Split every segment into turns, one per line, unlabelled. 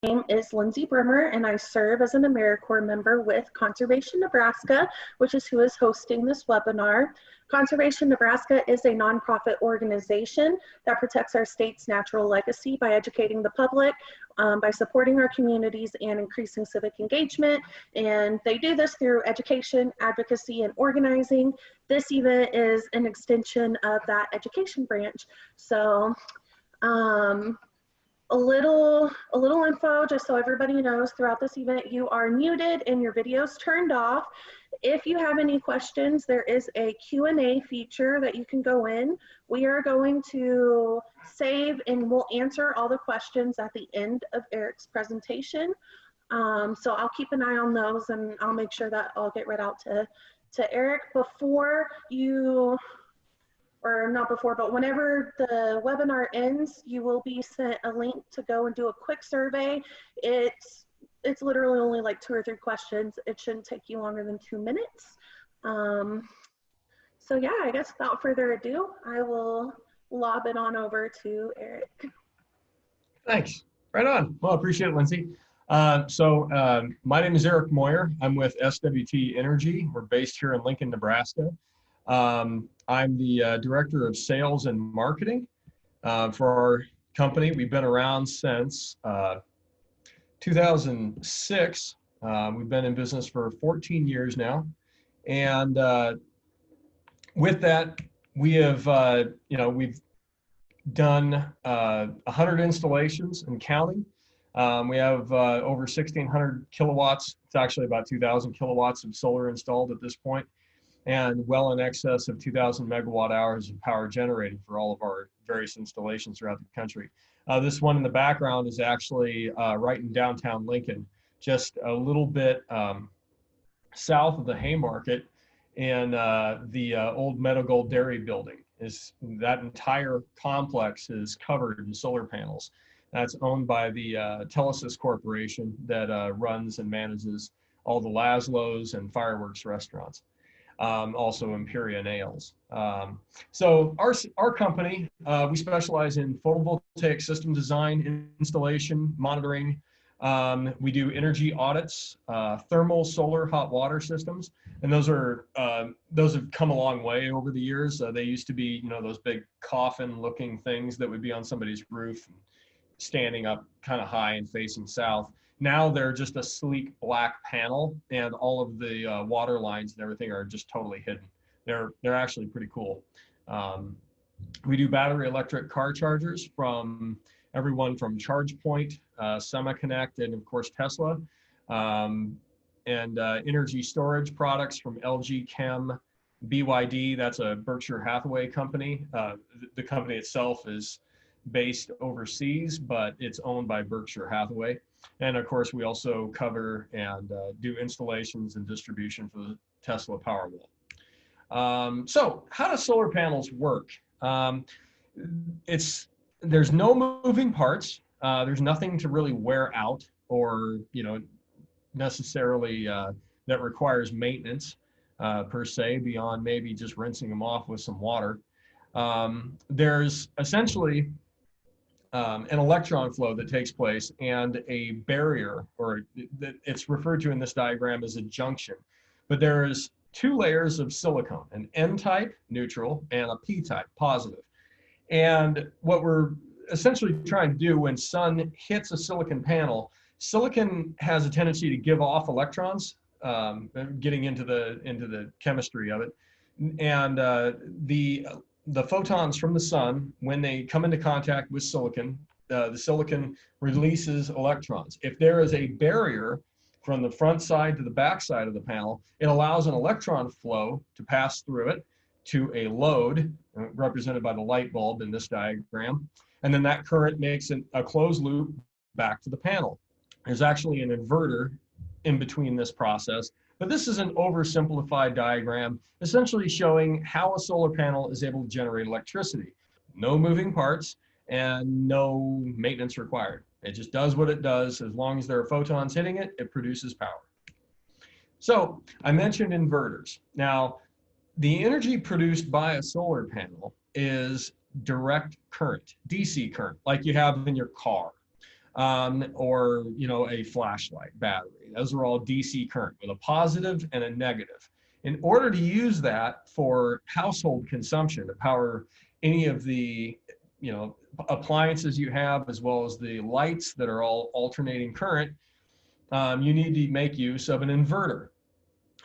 name is Lindsay Brimmer, and I serve as an AmeriCorps member with Conservation Nebraska, which is who is hosting this webinar. Conservation Nebraska is a nonprofit organization that protects our state's natural legacy by educating the public, by supporting our communities and increasing civic engagement. And they do this through education, advocacy, and organizing. This event is an extension of that education branch. So, a little info just so everybody knows. Throughout this event, you are muted and your videos turned off. If you have any questions, there is a Q&A feature that you can go in. We are going to save and we'll answer all the questions at the end of Eric's presentation. So I'll keep an eye on those and I'll make sure that I'll get right out to Eric before you, or not before, but whenever the webinar ends, you will be sent a link to go and do a quick survey. It's literally only like 2 or 3 questions. It shouldn't take you longer than 2 minutes. So yeah, I guess without further ado, I will lob it on over to Eric.
Thanks. Right on. Well, I appreciate it, Lindsay. My name is Eric Moyer. I'm with SWT Energy. We're based here in Lincoln, Nebraska. I'm the Director of Sales and Marketing for our company. We've been around since 2006. We've been in business for 14 years now. And with that, we have, we've done 100 installations and counting. We have over 1,600 kilowatts. It's actually about 2,000 kilowatts of solar installed at this point, and well in excess of 2,000 megawatt hours of power generated for all of our various installations throughout the country. This one in the background is actually right in downtown Lincoln, just a little bit south of the Haymarket, in the old Meadow Gold Dairy building. That entire complex is covered in solar panels. That's owned by the Telesis Corporation that runs and manages all the Laszlo's and Fireworks restaurants. Also Imperia Nails. So our company, we specialize in photovoltaic system design, installation, monitoring. We do energy audits, thermal, solar, hot water systems, and those have come a long way over the years. They used to be, those big coffin-looking things that would be on somebody's roof, standing up kind of high and facing south. Now they're just a sleek black panel, and all of the water lines and everything are just totally hidden. They're actually pretty cool. We do battery electric car chargers from everyone from ChargePoint, Semiconnect, and of course Tesla, and energy storage products from LG Chem, BYD. That's a Berkshire Hathaway company. The company itself is based overseas, but it's owned by Berkshire Hathaway. And of course, we also cover and do installations and distribution for the Tesla Powerwall. So how do solar panels work? There's no moving parts. There's nothing to really wear out or, necessarily that requires maintenance per se, beyond maybe just rinsing them off with some water. There's essentially an electron flow that takes place and a barrier, or it's referred to in this diagram as a junction. But there's 2 layers of silicon, an N-type, neutral, and a P-type, positive. And what we're essentially trying to do when sun hits a silicon panel, silicon has a tendency to give off electrons, getting into the chemistry of it. And the photons from the sun, when they come into contact with silicon, the silicon releases electrons. If there is a barrier from the front side to the back side of the panel, it allows an electron flow to pass through it to a load, represented by the light bulb in this diagram. And then that current makes a closed loop back to the panel. There's actually an inverter in between this process. But this is an oversimplified diagram, essentially showing how a solar panel is able to generate electricity. No moving parts and no maintenance required. It just does what it does. As long as there are photons hitting it, it produces power. So I mentioned inverters. Now, the energy produced by a solar panel is direct current, DC current, like you have in your car. or a flashlight battery. Those are all DC current with a positive and a negative. In order to use that for household consumption to power any of the appliances you have, as well as the lights that are all alternating current, you need to make use of an inverter.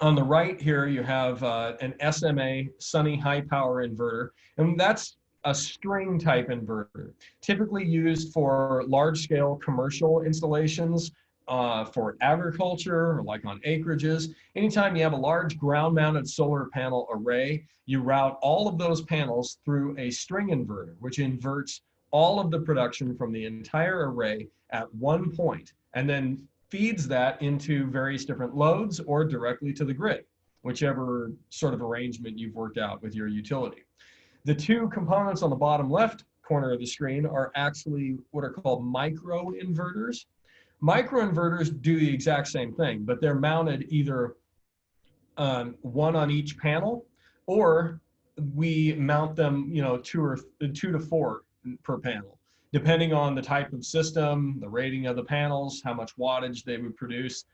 On the right here, you have an SMA Sunny High Power Inverter, and that's a string type inverter, typically used for large scale commercial installations, for agriculture, or like on acreages. Anytime you have a large ground mounted solar panel array, you route all of those panels through a string inverter, which inverts all of the production from the entire array at one point, and then feeds that into various different loads or directly to the grid, whichever sort of arrangement you've worked out with your utility. The two components on the bottom left corner of the screen are actually what are called micro inverters. Micro inverters do the exact same thing, but they're mounted either one on each panel, or we mount them, two to four per panel, depending on the type of system, the rating of the panels, how much wattage they would produce.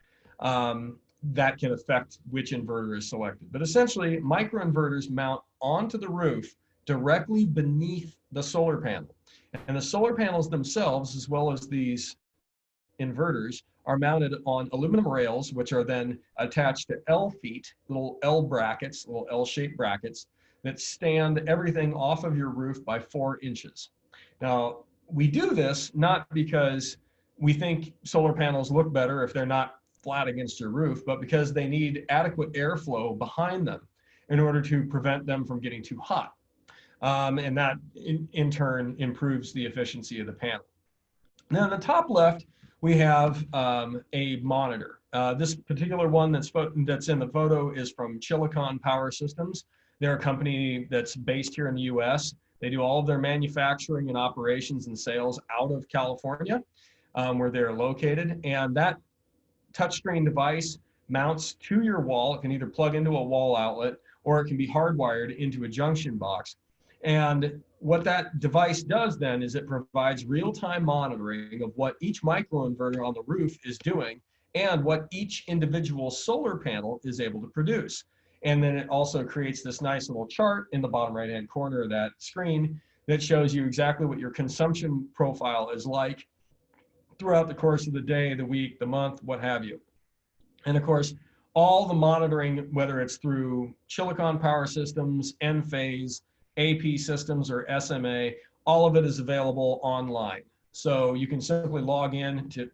That can affect which inverter is selected. But essentially, microinverters mount onto the roof directly beneath the solar panel. And the solar panels themselves, as well as these inverters, are mounted on aluminum rails, which are then attached to L feet, little L brackets, little L-shaped brackets that stand everything off of your roof by 4 inches. Now, we do this not because we think solar panels look better if they're not flat against your roof, but because they need adequate airflow behind them in order to prevent them from getting too hot. And that in turn improves the efficiency of the panel. Now on the top left, we have a monitor. This particular one that's in the photo is from Chilicon Power Systems. They're a company that's based here in the US. They do all of their manufacturing and operations and sales out of California, where they're located. And that touchscreen device mounts to your wall. It can either plug into a wall outlet, or it can be hardwired into a junction box. And what that device does then is it provides real-time monitoring of what each microinverter on the roof is doing and what each individual solar panel is able to produce. And then it also creates this nice little chart in the bottom right-hand corner of that screen that shows you exactly what your consumption profile is like throughout the course of the day, the week, the month, what have you. And of course, all the monitoring, whether it's through Chilicon Power Systems, Enphase, AP Systems, or SMA, all of it is available online. So you can simply log in to,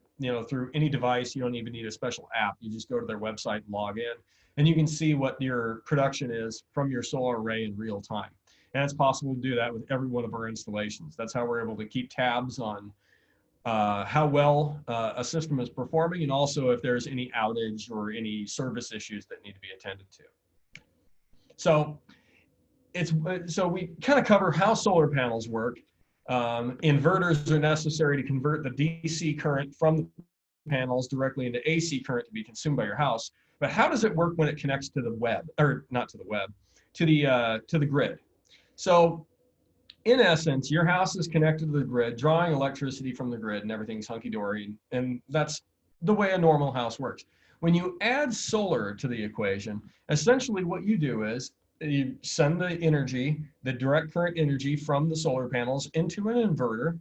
through any device. You don't even need a special app. You just go to their website and log in, and you can see what your production is from your solar array in real time. And it's possible to do that with every one of our installations. That's how we're able to keep tabs on how well a system is performing, and also if there's any outage or any service issues that need to be attended to. So we kind of cover how solar panels work. Inverters are necessary to convert the DC current from the panels directly into AC current to be consumed by your house. But how does it work when it connects to the web, or not to the web, to the grid? So in essence, your house is connected to the grid, drawing electricity from the grid, and everything's hunky-dory, and that's the way a normal house works. When you add solar to the equation, essentially what you do is you send the energy, the direct current energy from the solar panels into an inverter.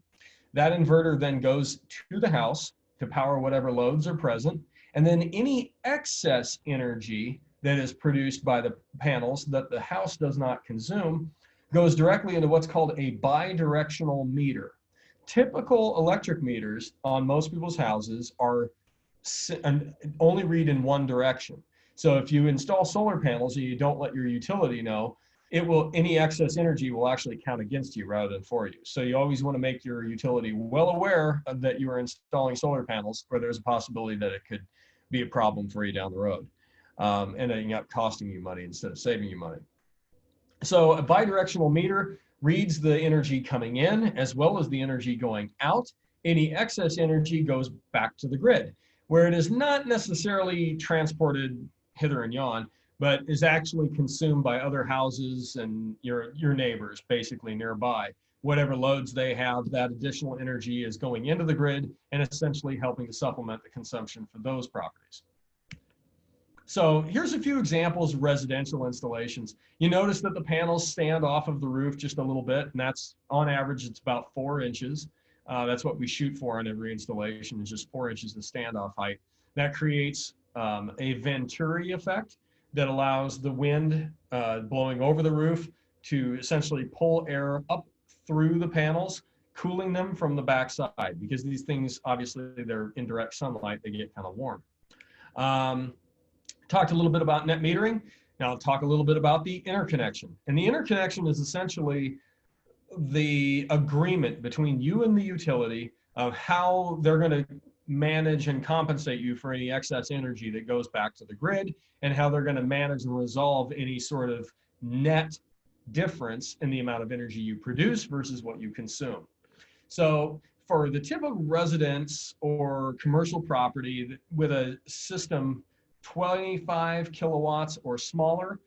That inverter then goes to the house to power whatever loads are present, and then any excess energy that is produced by the panels that the house does not consume goes directly into what's called a bidirectional meter. Typical electric meters on most people's houses are only read in one direction. So if you install solar panels and you don't let your utility know, any excess energy will actually count against you rather than for you. So you always want to make your utility well aware that you are installing solar panels, or there's a possibility that it could be a problem for you down the road, and ending up costing you money instead of saving you money. So a bidirectional meter reads the energy coming in as well as the energy going out. Any excess energy goes back to the grid, where it is not necessarily transported hither and yon, but is actually consumed by other houses and your neighbors basically nearby, whatever loads they have, that additional energy is going into the grid and essentially helping to supplement the consumption for those properties. So here's a few examples of residential installations. You notice that the panels stand off of the roof just a little bit, and that's on average, it's about 4 inches. That's what we shoot for on every installation, is just 4 inches of standoff height. That creates a Venturi effect that allows the wind blowing over the roof to essentially pull air up through the panels, cooling them from the backside, because these things, obviously, they're in direct sunlight, they get kind of warm. Talked a little bit about net metering. Now I'll talk a little bit about the interconnection. And the interconnection is essentially the agreement between you and the utility of how they're going to manage and compensate you for any excess energy that goes back to the grid, and how they're going to manage and resolve any sort of net difference in the amount of energy you produce versus what you consume. So for the typical residence or commercial property with a system 25 kilowatts or smaller,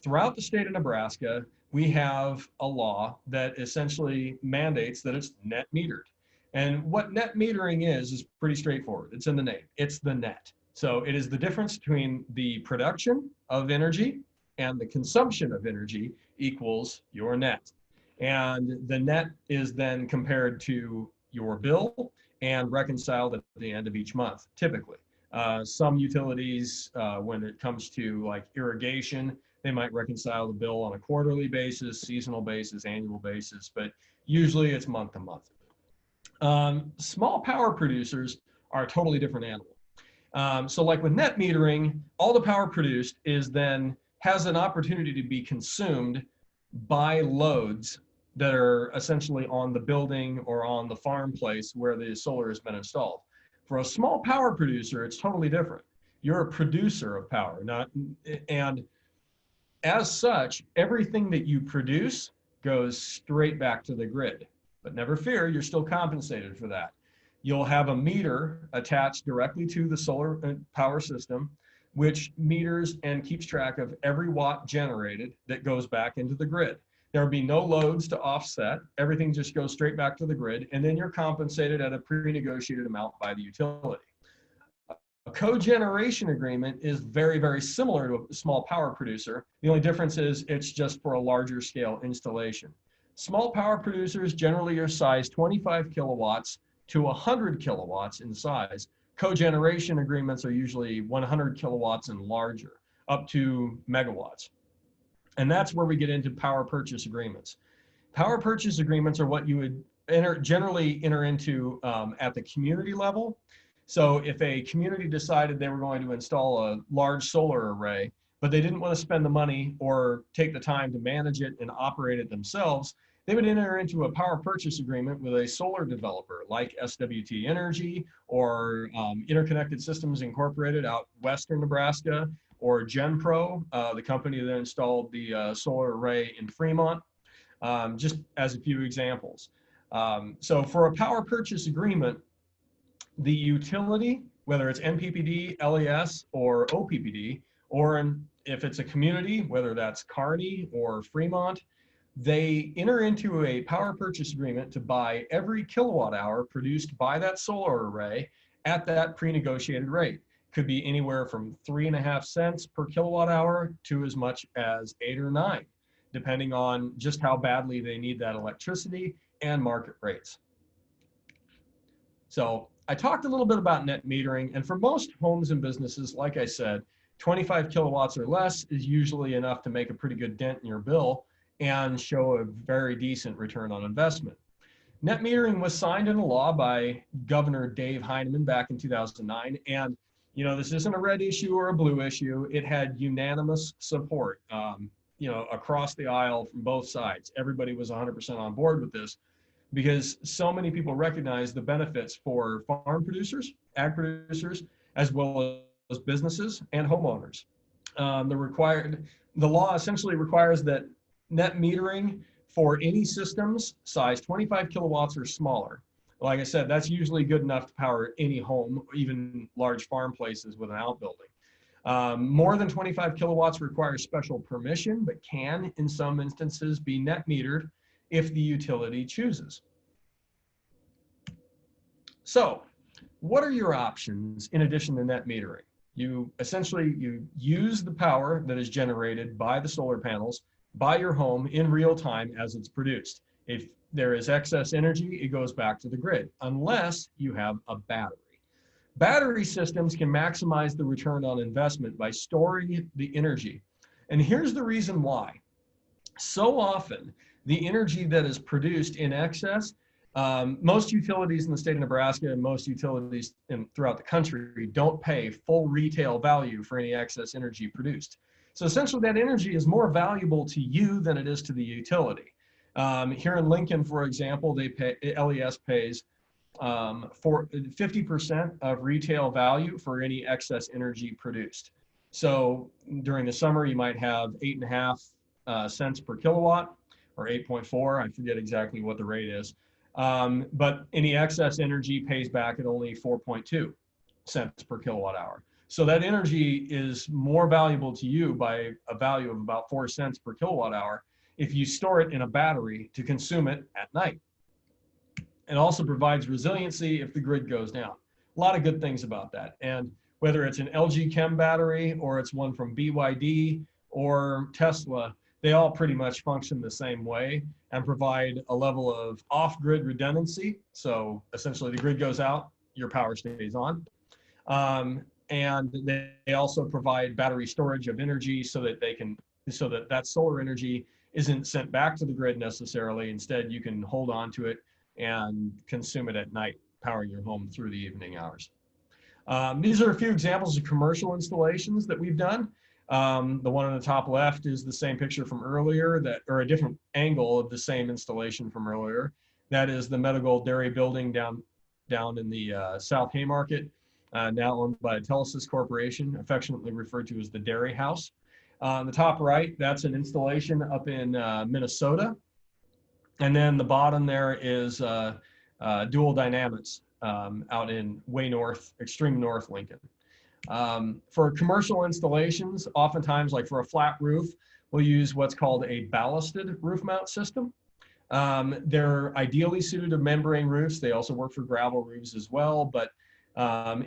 throughout the state of Nebraska, we have a law that essentially mandates that it's net metered. And what net metering is pretty straightforward. It's in the name. It's the net. So it is the difference between the production of energy and the consumption of energy equals your net. And the net is then compared to your bill and reconciled at the end of each month, typically. Some utilities, when it comes to like irrigation, they might reconcile the bill on a quarterly basis, seasonal basis, annual basis, but usually it's month to month. Small power producers are a totally different animal. So like with net metering, all the power produced is then has an opportunity to be consumed by loads that are essentially on the building or on the farm place where the solar has been installed. For a small power producer, it's totally different. You're a producer of power, and as such, everything that you produce goes straight back to the grid. But never fear, you're still compensated for that. You'll have a meter attached directly to the solar power system, which meters and keeps track of every watt generated that goes back into the grid. There will be no loads to offset. Everything just goes straight back to the grid, and then you're compensated at a pre-negotiated amount by the utility. A cogeneration agreement is very, very similar to a small power producer. The only difference is it's just for a larger scale installation. Small power producers generally are sized 25 kilowatts to 100 kilowatts in size. Cogeneration agreements are usually 100 kilowatts and larger, up to megawatts. And that's where we get into power purchase agreements. Power purchase agreements are what you would generally enter into at the community level. So if a community decided they were going to install a large solar array, but they didn't want to spend the money or take the time to manage it and operate it themselves, they would enter into a power purchase agreement with a solar developer like SWT Energy or Interconnected Systems Incorporated out western Nebraska, or GenPro, the company that installed the solar array in Fremont, just as a few examples. So for a power purchase agreement, the utility, whether it's NPPD, LES, or OPPD, or if it's a community, whether that's Kearney or Fremont, they enter into a power purchase agreement to buy every kilowatt hour produced by that solar array at that pre-negotiated rate. Could be anywhere from 3.5 cents per kilowatt hour to as much as 8 or 9, depending on just how badly they need that electricity and market rates. So I talked a little bit about net metering, and for most homes and businesses, like I said, 25 kilowatts or less is usually enough to make a pretty good dent in your bill and show a very decent return on investment. Net metering was signed into law by Governor Dave Heineman back in 2009, and you know, this isn't a red issue or a blue issue. It had unanimous support, you know, across the aisle from both sides. Everybody was 100% on board with this because so many people recognize the benefits for farm producers, ag producers, as well as businesses and homeowners. The law essentially requires that net metering for any systems size 25 kilowatts or smaller. Like I said, that's usually good enough to power any home, even large farm places with an outbuilding. More than 25 kilowatts requires special permission, but can, in some instances, be net metered. if the utility chooses. So what are your options in addition to net metering? You essentially, you use the power that is generated by the solar panels by your home in real time as it's produced. If there is excess energy, it goes back to the grid, unless you have a battery. Battery systems can maximize the return on investment by storing the energy. And here's the reason why. So often, the energy that is produced in excess, most utilities in the state of Nebraska and most utilities throughout the country don't pay full retail value for any excess energy produced. So essentially, that energy is more valuable to you than it is to the utility. Here in Lincoln, for example, LES pays for 50% of retail value for any excess energy produced. So during the summer, you might have 8.5 cents per kilowatt, or 8.4, I forget exactly what the rate is. But any excess energy pays back at only 4.2 cents per kilowatt hour. So that energy is more valuable to you by a value of about 4 cents per kilowatt hour if you store it in a battery to consume it at night. It also provides resiliency if the grid goes down. A lot of good things about that. And whether it's an LG Chem battery or it's one from BYD or Tesla, they all pretty much function the same way and provide a level of off-grid redundancy. So essentially the grid goes out, your power stays on. And they also provide battery storage of energy so that that solar energy isn't sent back to the grid necessarily. Instead, you can hold on to it and consume it at night, powering your home through the evening hours. These are a few examples of commercial installations that we've done. The one on the top left is the same picture from earlier, or a different angle of the same installation from earlier. That is the Medical Dairy building down in the South Haymarket, now owned by Telesis Corporation, affectionately referred to as the Dairy House. On the top right, that's an installation up in Minnesota. And then the bottom there is Dual Dynamics out in way north, extreme north Lincoln. For commercial installations, oftentimes, like for a flat roof, we'll use what's called a ballasted roof mount system. They're ideally suited to membrane roofs. They also work for gravel roofs as well. But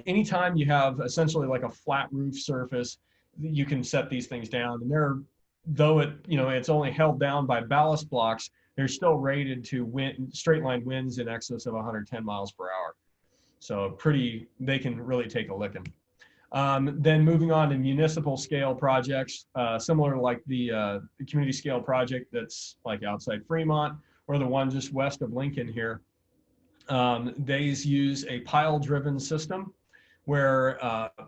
anytime you have essentially like a flat roof surface, you can set these things down. And though it's only held down by ballast blocks, they're still rated to straight line winds in excess of 110 miles per hour. So they can really take a licking. Then moving on to municipal scale projects, similar to like the community scale project that's like outside Fremont, or the one just west of Lincoln here. They use a pile driven system where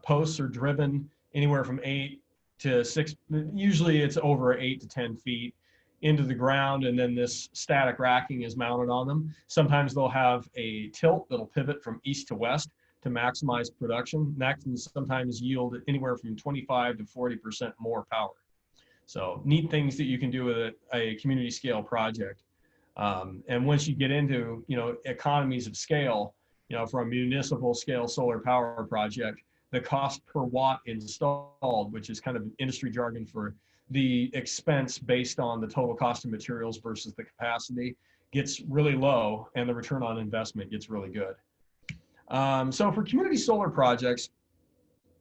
posts are driven anywhere from 8 to 6, usually it's over 8 to 10 feet into the ground, and then this static racking is mounted on them. Sometimes they'll have a tilt that'll pivot from east to west to maximize production. That can sometimes yield anywhere from 25 to 40% more power. So neat things that you can do with a community scale project. And once you get into economies of scale, for a municipal scale solar power project, the cost per watt installed, which is kind of industry jargon for the expense based on the total cost of materials versus the capacity, gets really low, and the return on investment gets really good. So for community solar projects,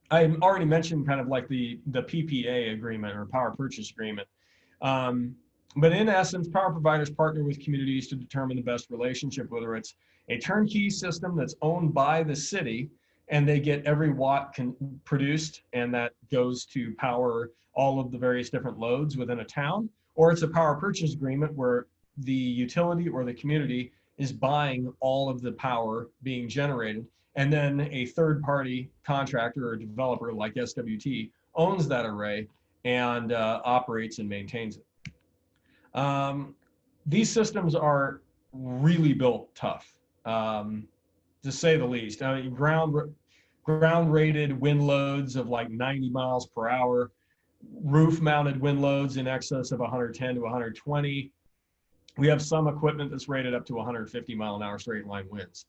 I already mentioned kind of like the PPA agreement or power purchase agreement. But in essence, power providers partner with communities to determine the best relationship, whether it's a turnkey system that's owned by the city and they get every watt produced and that goes to power all of the various different loads within a town, or it's a power purchase agreement where the utility or the community is buying all of the power being generated, and then a third-party contractor or developer like SWT owns that array and operates and maintains it. These systems are really built tough, to say the least. I mean, ground-rated wind loads of like 90 miles per hour, roof-mounted wind loads in excess of 110 to 120. We have some equipment that's rated up to 150 mile an hour straight line winds.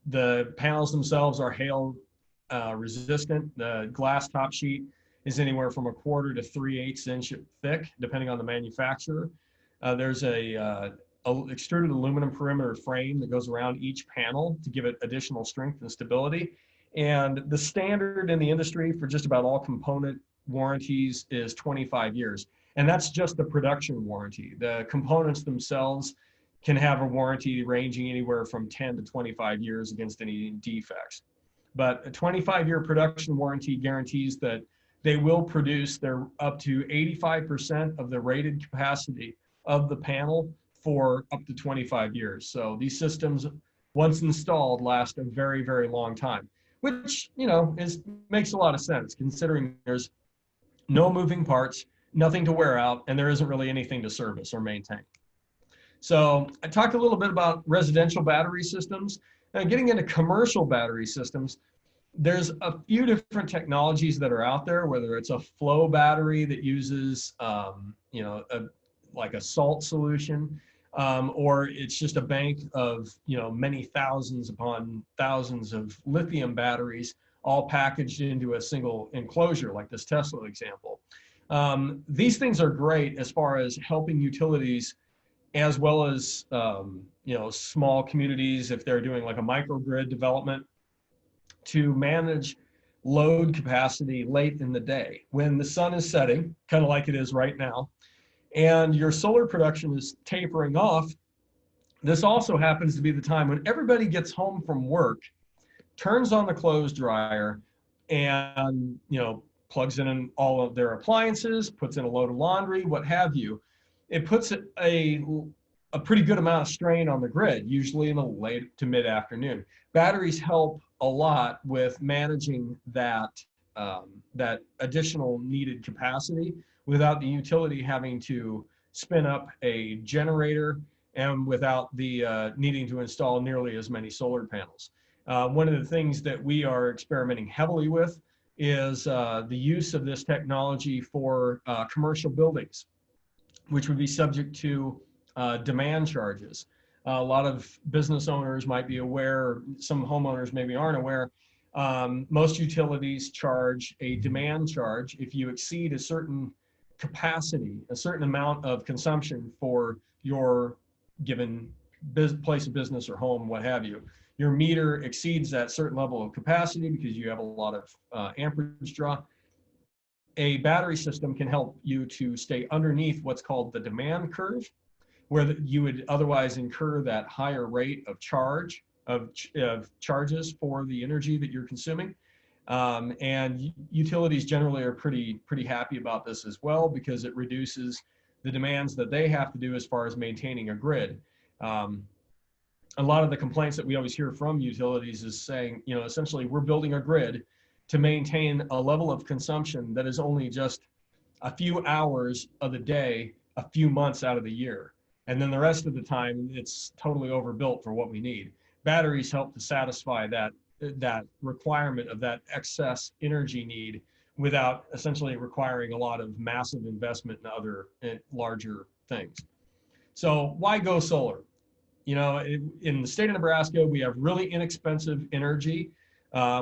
The panels themselves are hail resistant. The glass top sheet is anywhere from 1/4 to 3/8 inch thick, depending on the manufacturer. There's a extruded aluminum perimeter frame that goes around each panel to give it additional strength and stability. And the standard in the industry for just about all component warranties is 25 years. And that's just the production warranty. The components themselves can have a warranty ranging anywhere from 10 to 25 years against any defects. But a 25-year production warranty guarantees that they will produce their up to 85% of the rated capacity of the panel for up to 25 years. So these systems, once installed, last a very, very long time, which, you know, makes a lot of sense considering there's no moving parts, nothing to wear out, and there isn't really anything to service or maintain. So I talked a little bit about residential battery systems. Now, getting into commercial battery systems, there's a few different technologies that are out there, whether it's a flow battery that uses, you know, like a salt solution, or it's just a bank of, you know, many thousands upon thousands of lithium batteries all packaged into a single enclosure, like this Tesla example. These things are great as far as helping utilities, as well as you know, small communities, if they're doing like a microgrid development, to manage load capacity late in the day when the sun is setting, kind of like it is right now, and your solar production is tapering off. This also happens to be the time when everybody gets home from work, turns on the clothes dryer, and, you know, plugs in all of their appliances, puts in a load of laundry, what have you. It puts a pretty good amount of strain on the grid, usually in the late to mid-afternoon. Batteries help a lot with managing that, that additional needed capacity without the utility having to spin up a generator and without the needing to install nearly as many solar panels. One of the things that we are experimenting heavily with is the use of this technology for commercial buildings, which would be subject to demand charges. A lot of business owners might be aware, some homeowners maybe aren't aware, most utilities charge a demand charge if you exceed a certain capacity, a certain amount of consumption for your given place of business or home, what have you. Your meter exceeds that certain level of capacity because you have a lot of amperage draw. A battery system can help you to stay underneath what's called the demand curve, where you would otherwise incur that higher rate of charges for the energy that you're consuming. And utilities generally are pretty happy about this as well, because it reduces the demands that they have to do as far as maintaining a grid. A lot of the complaints that we always hear from utilities is saying, you know, essentially we're building a grid to maintain a level of consumption that is only just a few hours of the day, a few months out of the year. And then the rest of the time, it's totally overbuilt for what we need. Batteries help to satisfy that requirement of that excess energy need without essentially requiring a lot of massive investment in other larger things. So why go solar? You know, in the state of Nebraska, we have really inexpensive energy.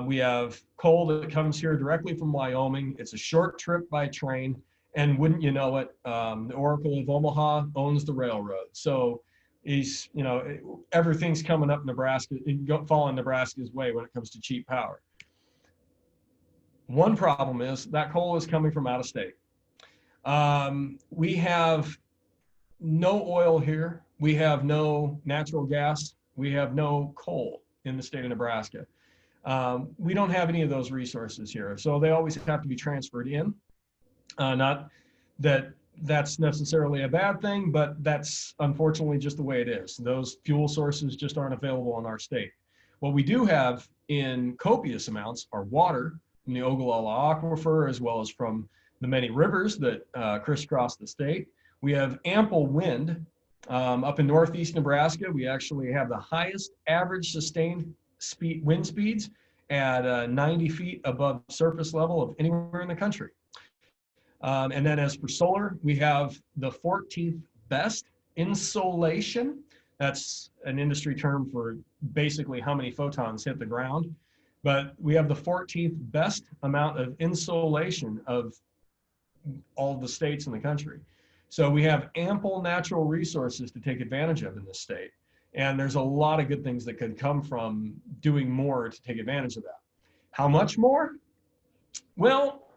We have coal that comes here directly from Wyoming. It's a short trip by train. And wouldn't you know it, the Oracle of Omaha owns the railroad. So he's, you know, everything's coming up Nebraska, falling Nebraska's way when it comes to cheap power. One problem is that coal is coming from out of state. We have no oil here. We have no natural gas. We have no coal in the state of Nebraska. We don't have any of those resources here. So they always have to be transferred in. Not that that's necessarily a bad thing, but that's unfortunately just the way it is. Those fuel sources just aren't available in our state. What we do have in copious amounts are water from the Ogallala Aquifer, as well as from the many rivers that crisscross the state. We have ample wind. Up in northeast Nebraska, we actually have the highest average sustained wind speeds at 90 feet above surface level of anywhere in the country. And then as for solar, we have the 14th best insolation. That's an industry term for basically how many photons hit the ground. But we have the 14th best amount of insolation of all the states in the country. So we have ample natural resources to take advantage of in this state. And there's a lot of good things that could come from doing more to take advantage of that. How much more? Well,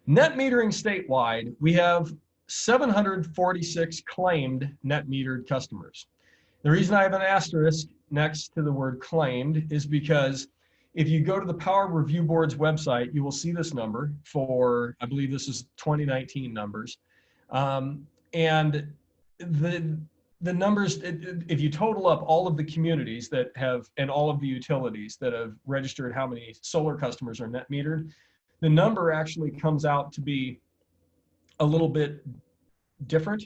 net metering statewide, we have 746 claimed net metered customers. The reason I have an asterisk next to the word claimed is because if you go to the Power Review Board's website, you will see this number for, I believe this is 2019 numbers. And the numbers, if you total up all of the communities that have, and all of the utilities that have registered how many solar customers are net metered, the number actually comes out to be a little bit different.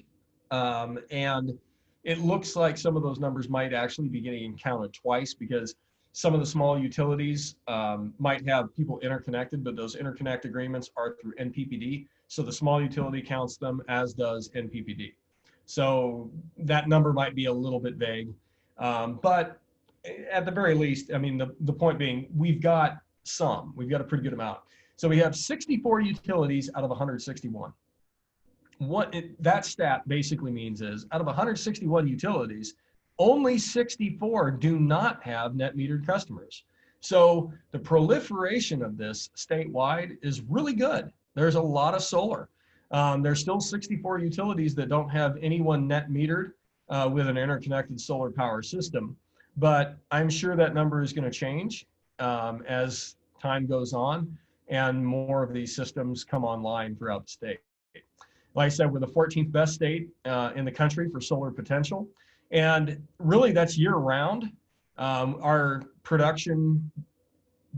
And it looks like some of those numbers might actually be getting counted twice, because some of the small utilities might have people interconnected, but those interconnect agreements are through NPPD. So the small utility counts them, as does NPPD. So that number might be a little bit vague. But at the very least, I mean, the point being, we've got a pretty good amount. So we have 64 utilities out of 161. What that stat basically means is, out of 161 utilities, only 64 do not have net metered customers. So the proliferation of this statewide is really good. There's a lot of solar. There's still 64 utilities that don't have anyone net metered with an interconnected solar power system. But I'm sure that number is going to change as time goes on and more of these systems come online throughout the state. Like I said, we're the 14th best state in the country for solar potential. And really, that's year round. Our production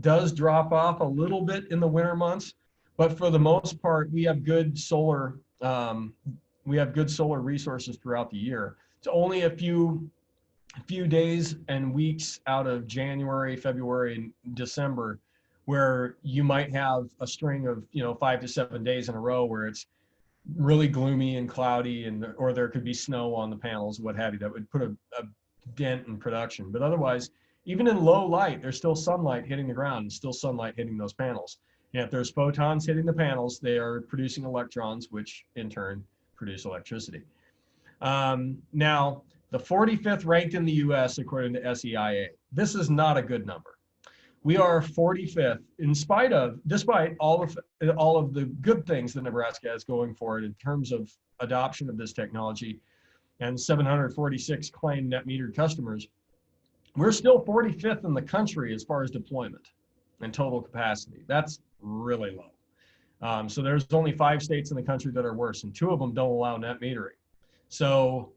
does drop off a little bit in the winter months, but for the most part, we have good solar. We have good solar resources throughout the year. It's only a few days and weeks out of January, February, and December where you might have a string of 5 to 7 days in a row where it's really gloomy and cloudy, or there could be snow on the panels, what have you, that would put a dent in production. But otherwise, even in low light, there's still sunlight hitting the ground and still sunlight hitting those panels. And if there's photons hitting the panels, they are producing electrons, which in turn produce electricity. Now, the 45th ranked in the US according to SEIA. This is not a good number. We are 45th, despite all of the good things that Nebraska has going for it in terms of adoption of this technology, and 746 claimed net metered customers. We're still 45th in the country as far as deployment and total capacity. That's really low. So there's only 5 states in the country that are worse, and 2 of them don't allow net metering. So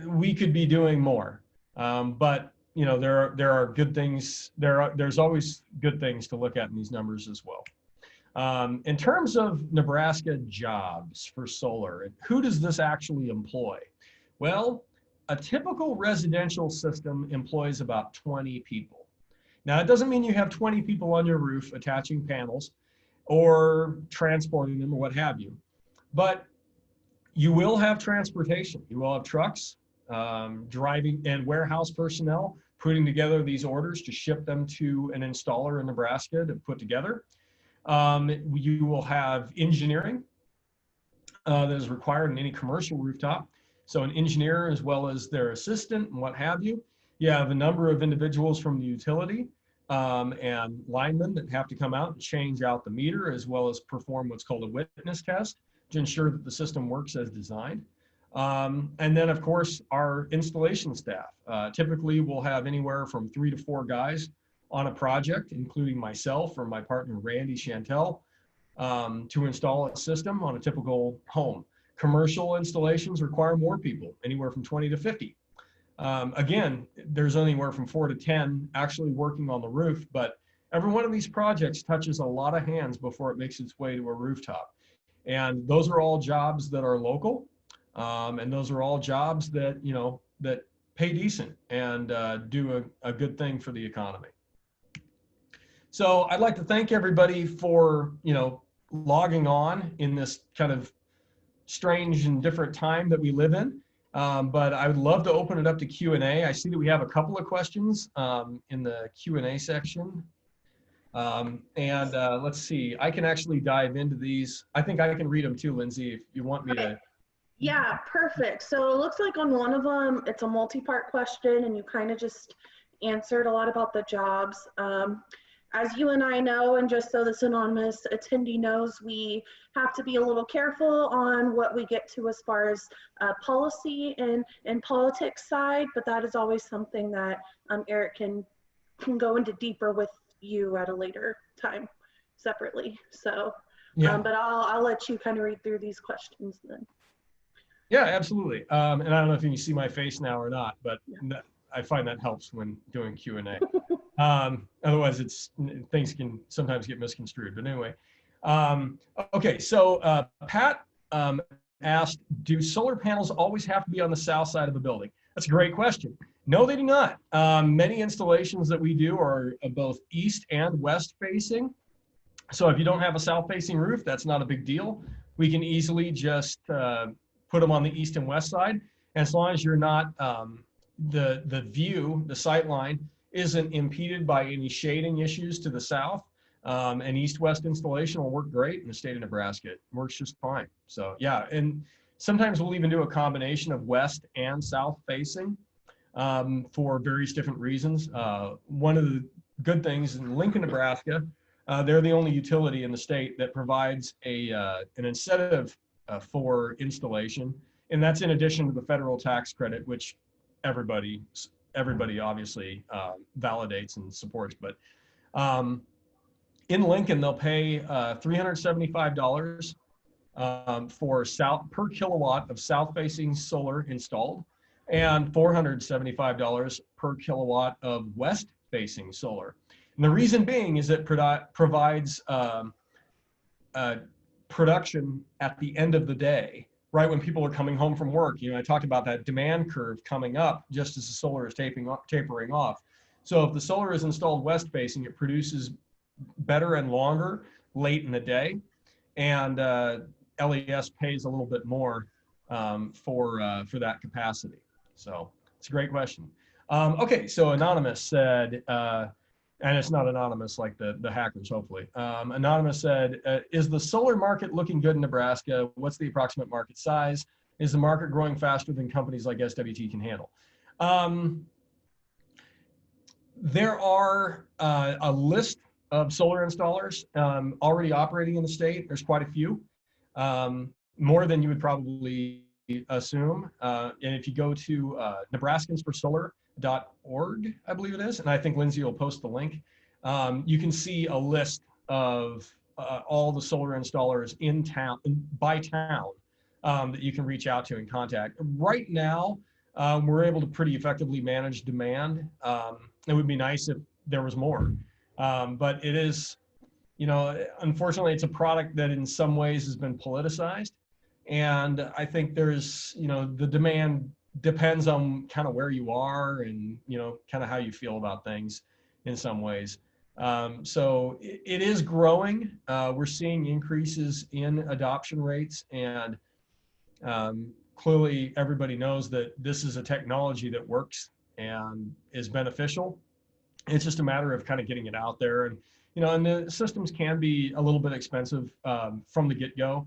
we could be doing more, but there are good things. There's always good things to look at in these numbers as well. In terms of Nebraska jobs for solar, who does this actually employ? Well, a typical residential system employs about 20 people. Now, it doesn't mean you have 20 people on your roof attaching panels or transporting them or what have you, but you will have transportation. You will have trucks, driving, and warehouse personnel putting together these orders to ship them to an installer in Nebraska to put together. You will have engineering that is required in any commercial rooftop. So an engineer as well as their assistant and what have you. You have a number of individuals from the utility and linemen that have to come out and change out the meter, as well as perform what's called a witness test to ensure that the system works as designed. And then, of course, our installation staff. Typically, we'll have anywhere from 3 to 4 guys on a project, including myself or my partner, Randy Chantel, to install a system on a typical home. Commercial installations require more people, anywhere from 20 to 50. Again, there's anywhere from 4 to 10 actually working on the roof, but every one of these projects touches a lot of hands before it makes its way to a rooftop. And those are all jobs that are local. And those are all jobs that, that pay decent and do a good thing for the economy. So I'd like to thank everybody for, logging on in this kind of strange and different time that we live in. But I would love to open it up to Q&A. I see that we have a couple of questions in the Q&A section. Let's see, I can actually dive into these. I think I can read them too, Lindsay, if you want me to.
Yeah, perfect. So it looks like on one of them, it's a multi-part question and you kind of just answered a lot about the jobs. As you and I know, and just so this anonymous attendee knows, we have to be a little careful on what we get to as far as policy and politics side, but that is always something that Eric can go into deeper with you at a later time separately. So,
Yeah.
but I'll let you kind of read through these questions then.
Yeah, absolutely. And I don't know if you can see my face now or not, but
Yeah.
I find that helps when doing Q&A. Otherwise, things can sometimes get misconstrued. But anyway, okay. So Pat asked, do solar panels always have to be on the south side of a building? That's a great question. No, they do not. Many installations that we do are both east and west facing. So if you don't have a south facing roof, that's not a big deal. We can easily just put them on the east and west side. And as long as you're not, the view, the sight line isn't impeded by any shading issues to the south, an east-west installation will work great in the state of Nebraska. It works just fine. So yeah, and sometimes we'll even do a combination of west and south facing for various different reasons. One of the good things in Lincoln, Nebraska, they're the only utility in the state that provides an incentive for installation, and that's in addition to the federal tax credit, which everybody obviously validates and supports. But in Lincoln, they'll pay $375 for per kilowatt of south-facing solar installed, and $475 per kilowatt of west-facing solar. And the reason being is it provides production at the end of the day, right when people are coming home from work. You know, I talked about that demand curve coming up just as the solar is tapering off. So if the solar is installed west facing, it produces better and longer late in the day, and LES pays a little bit more for that capacity. So it's a great question. Okay, so Anonymous said, and it's not anonymous like the hackers, hopefully. Anonymous said, is the solar market looking good in Nebraska? What's the approximate market size? Is the market growing faster than companies like SWT can handle? There are a list of solar installers already operating in the state. There's quite a few, more than you would probably assume. And if you go to nebraskansforsolar.org, I believe it is, and I think Lindsay will post the link, you can see a list of all the solar installers in town, by town, that you can reach out to and contact. Right now, we're able to pretty effectively manage demand. It would be nice if there was more, but it is, you know, unfortunately, it's a product that in some ways has been politicized. And I think there's, you know, the demand depends on kind of where you are and, you know, kind of how you feel about things in some ways. So it is growing. We're seeing increases in adoption rates, and clearly everybody knows that this is a technology that works and is beneficial. It's just a matter of kind of getting it out there. And, you know, and the systems can be a little bit expensive from the get-go.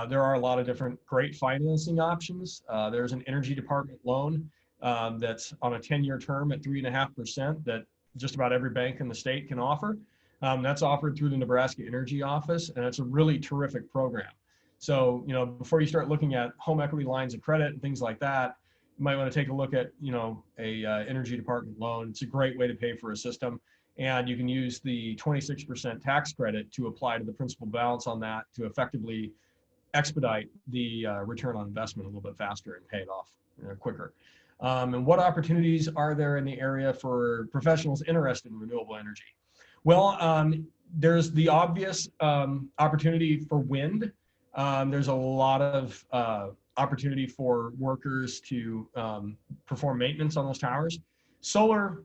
There are a lot of different great financing options. There's an energy department loan that's on a 10-year term at 3.5% that just about every bank in the state can offer. That's offered through the Nebraska Energy Office, and it's a really terrific program. So, you know, before you start looking at home equity lines of credit and things like that, you might want to take a look at, you know, a energy department loan. It's a great way to pay for a system. And you can use the 26% tax credit to apply to the principal balance on that to effectively expedite the return on investment a little bit faster and pay it off quicker. And what opportunities are there in the area for professionals interested in renewable energy? Well, there's the obvious opportunity for wind. There's a lot of opportunity for workers to perform maintenance on those towers. Solar,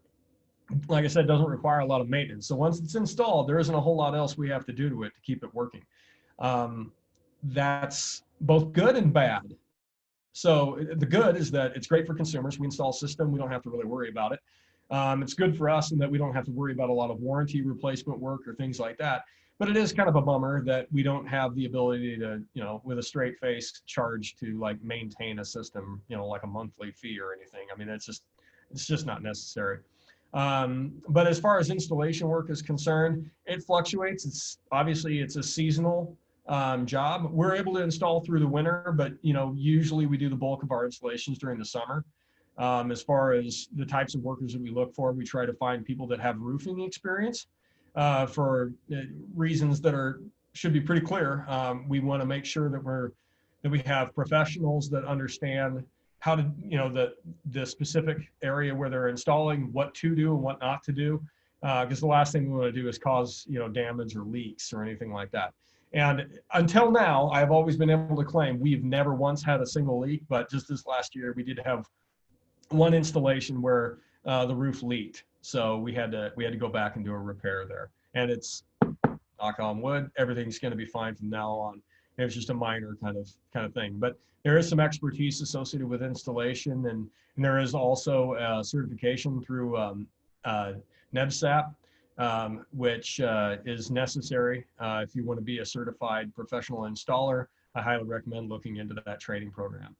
like I said, doesn't require a lot of maintenance. So once it's installed, there isn't a whole lot else we have to do to it to keep it working. That's both good and bad. So the good is that it's great for consumers. We install a system, we don't have to really worry about it. It's good for us in that we don't have to worry about a lot of warranty replacement work or things like that. But it is kind of a bummer that we don't have the ability to, with a straight face charge to like maintain a system, like a monthly fee or anything. I mean, it's just not necessary. But as far as installation work is concerned, it fluctuates. It's a seasonal job. We're able to install through the winter, but usually we do the bulk of our installations during the summer. As far as the types of workers that we look for, we try to find people that have roofing experience for reasons that should be pretty clear. We want to make sure that we have professionals that understand how to, the specific area where they're installing, what to do and what not to do, because the last thing we want to do is cause, damage or leaks or anything like that. And until now, I've always been able to claim we've never once had a single leak, but just this last year, we did have one installation where the roof leaked. So we had to go back and do a repair there. And it's, knock on wood, everything's going to be fine from now on. It was just a minor kind of thing. But there is some expertise associated with installation, and there is also a certification through NEBSAP, which is necessary if you want to be a certified professional installer. I highly recommend looking into that training program.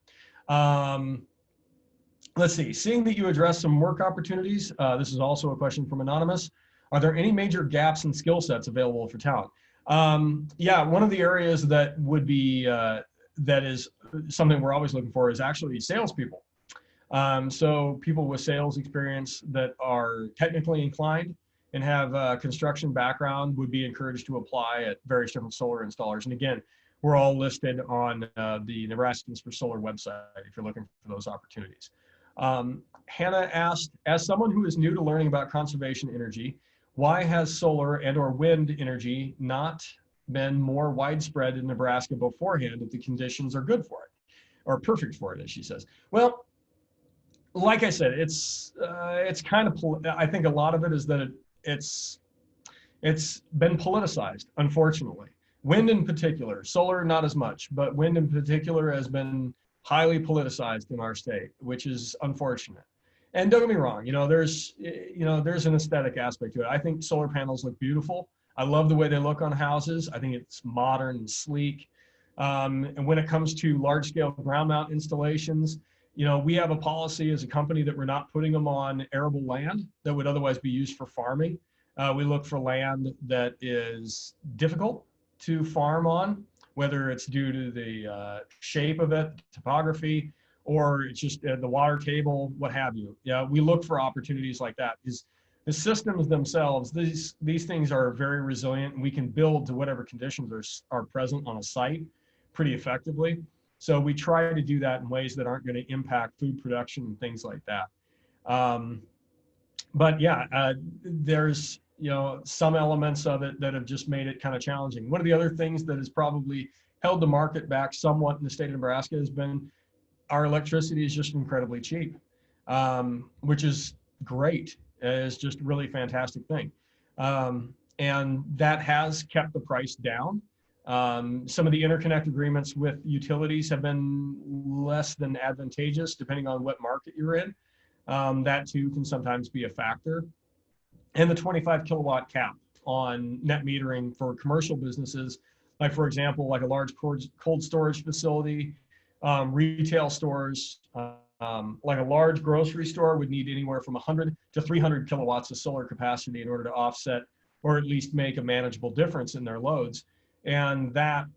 Let's see, seeing that you addressed some work opportunities, this is also a question from Anonymous. Are there any major gaps in skill sets available for talent? Yeah, one of the areas that would be, that is something we're always looking for is actually salespeople. So people with sales experience that are technically inclined and have a construction background would be encouraged to apply at various different solar installers. And again, we're all listed on the Nebraskans for Solar website if you're looking for those opportunities. Hannah asked, as someone who is new to learning about conservation energy, why has solar and or wind energy not been more widespread in Nebraska beforehand if the conditions are good for it or perfect for it, as she says? Well, like I said, it's kind of, I think a lot of it is that it's been politicized, unfortunately. Wind in particular, solar not as much, but wind in particular has been highly politicized in our state, which is unfortunate. And don't get me wrong, there's an aesthetic aspect to it. I think solar panels look beautiful. I love the way they look on houses. I think it's modern and sleek. And when it comes to large scale ground mount installations, we have a policy as a company that we're not putting them on arable land that would otherwise be used for farming. We look for land that is difficult to farm on, whether it's due to the shape of it, topography, or it's just the water table, what have you. Yeah, we look for opportunities like that because the systems themselves, these things are very resilient, and we can build to whatever conditions are present on a site pretty effectively. So we try to do that in ways that aren't going to impact food production and things like that. But yeah, there's some elements of it that have just made it kind of challenging. One of the other things that has probably held the market back somewhat in the state of Nebraska has been our electricity is just incredibly cheap, which is great. It's just a really fantastic thing. And that has kept the price down. Some of the interconnect agreements with utilities have been less than advantageous depending on what market you're in. That too can sometimes be a factor. And the 25 kilowatt cap on net metering for commercial businesses, like for example, like a large cold storage facility, retail stores, like a large grocery store would need anywhere from 100 to 300 kilowatts of solar capacity in order to offset or at least make a manageable difference in their loads. And that,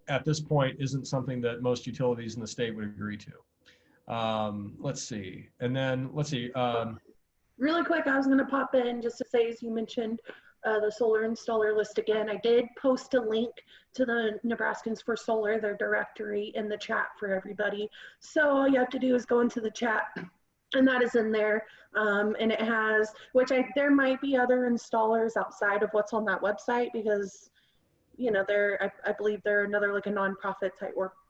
at this point, isn't something that most utilities in the state would agree to. Let's see. And then, let's see.
Really quick, I was going to pop in just to say, as you mentioned, the solar installer list again. I did post a link to the Nebraskans for Solar, their directory, in the chat for everybody. So all you have to do is go into the chat, and that is in there. And it has, there might be other installers outside of what's on that website because, I believe they're another like a nonprofit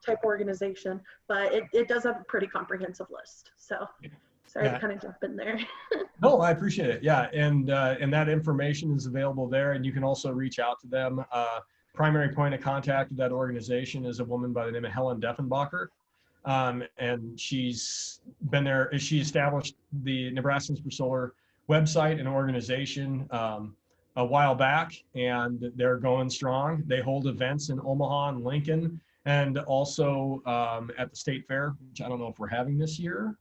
type organization, but it does have a pretty comprehensive list. So. Sorry to kind of jump in there.
No, I appreciate it. Yeah, and that information is available there, and you can also reach out to them. Primary point of contact with that organization is a woman by the name of Helen Deffenbacher, and she's been there. She established the Nebraskans for Solar website and organization a while back, and they're going strong. They hold events in Omaha and Lincoln, and also at the State Fair, which I don't know if we're having this year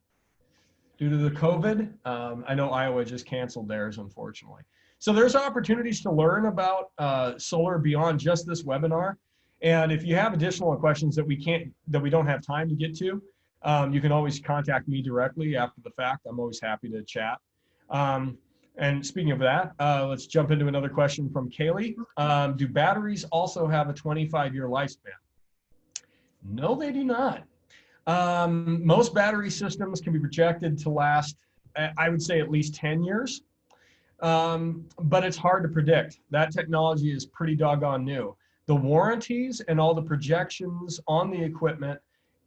due to the COVID. I know Iowa just canceled theirs, unfortunately. So there's opportunities to learn about solar beyond just this webinar. And if you have additional questions that we don't have time to get to, you can always contact me directly after the fact. I'm always happy to chat. And speaking of that, let's jump into another question from Kaylee. Do batteries also have a 25-year lifespan? No, they do not. Most battery systems can be projected to last, I would say, at least 10 years. But it's hard to predict. That technology is pretty doggone new. The warranties and all the projections on the equipment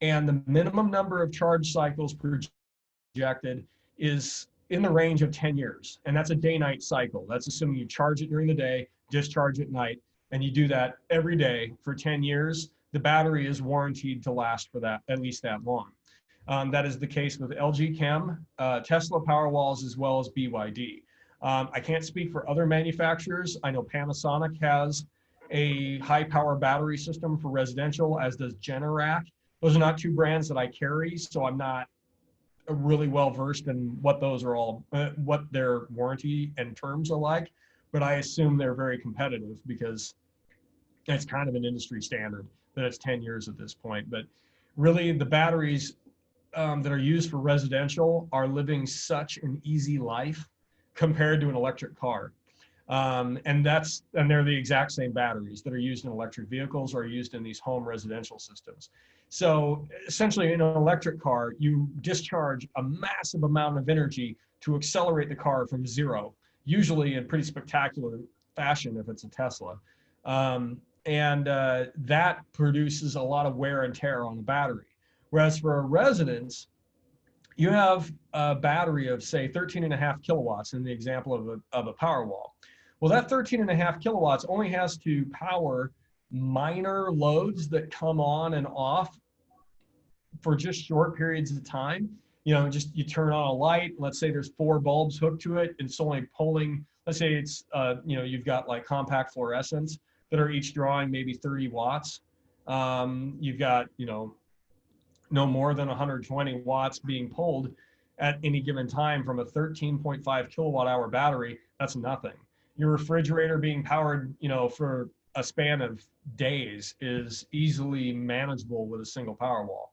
and the minimum number of charge cycles projected is in the range of 10 years. And that's a day-night cycle. That's assuming you charge it during the day, discharge at night, and you do that every day for 10 years. The battery is warranted to last for that, at least that long. That is the case with LG Chem, Tesla Powerwalls, as well as BYD. I can't speak for other manufacturers. I know Panasonic has a high power battery system for residential, as does Generac. Those are not two brands that I carry, so I'm not really well versed in what those are all, what their warranty and terms are like, but I assume they're very competitive because it's kind of an industry standard that it's 10 years at this point. But really the batteries that are used for residential are living such an easy life compared to an electric car. And they're the exact same batteries that are used in electric vehicles or used in these home residential systems. So essentially in an electric car, you discharge a massive amount of energy to accelerate the car from zero, usually in pretty spectacular fashion if it's a Tesla. That produces a lot of wear and tear on the battery. Whereas for a residence, you have a battery of say 13.5 kilowatts in the example of a Powerwall. Well, that 13.5 kilowatts only has to power minor loads that come on and off for just short periods of time. You know, just you turn on a light, let's say there's 4 bulbs hooked to it, and it's only pulling, let's say it's, you've got like compact fluorescents that are each drawing maybe 30 watts. You've got, no more than 120 watts being pulled at any given time from a 13.5 kilowatt hour battery. That's nothing. Your refrigerator being powered, for a span of days is easily manageable with a single Powerwall.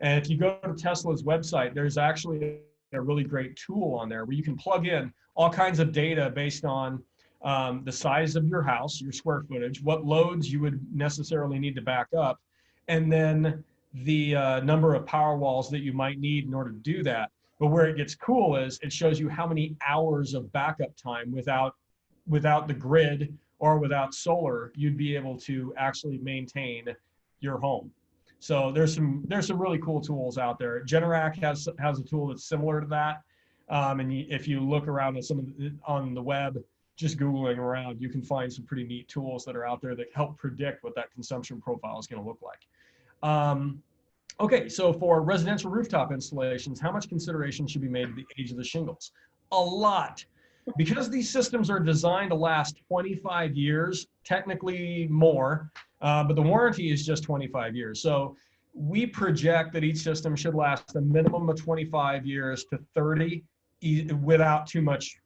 And if you go to Tesla's website, there's actually a really great tool on there where you can plug in all kinds of data based on the size of your house, your square footage, what loads you would necessarily need to back up, and then the number of Powerwalls that you might need in order to do that. But where it gets cool is it shows you how many hours of backup time without the grid or without solar you'd be able to actually maintain your home. So there's some really cool tools out there. Generac has a tool that's similar to that. If you look around at on the web, just Googling around, you can find some pretty neat tools that are out there that help predict what that consumption profile is going to look like. Okay, so for residential rooftop installations, how much consideration should be made to the age of the shingles? A lot. Because these systems are designed to last 25 years, technically more, but the warranty is just 25 years. So we project that each system should last a minimum of 25 years to 30 without too much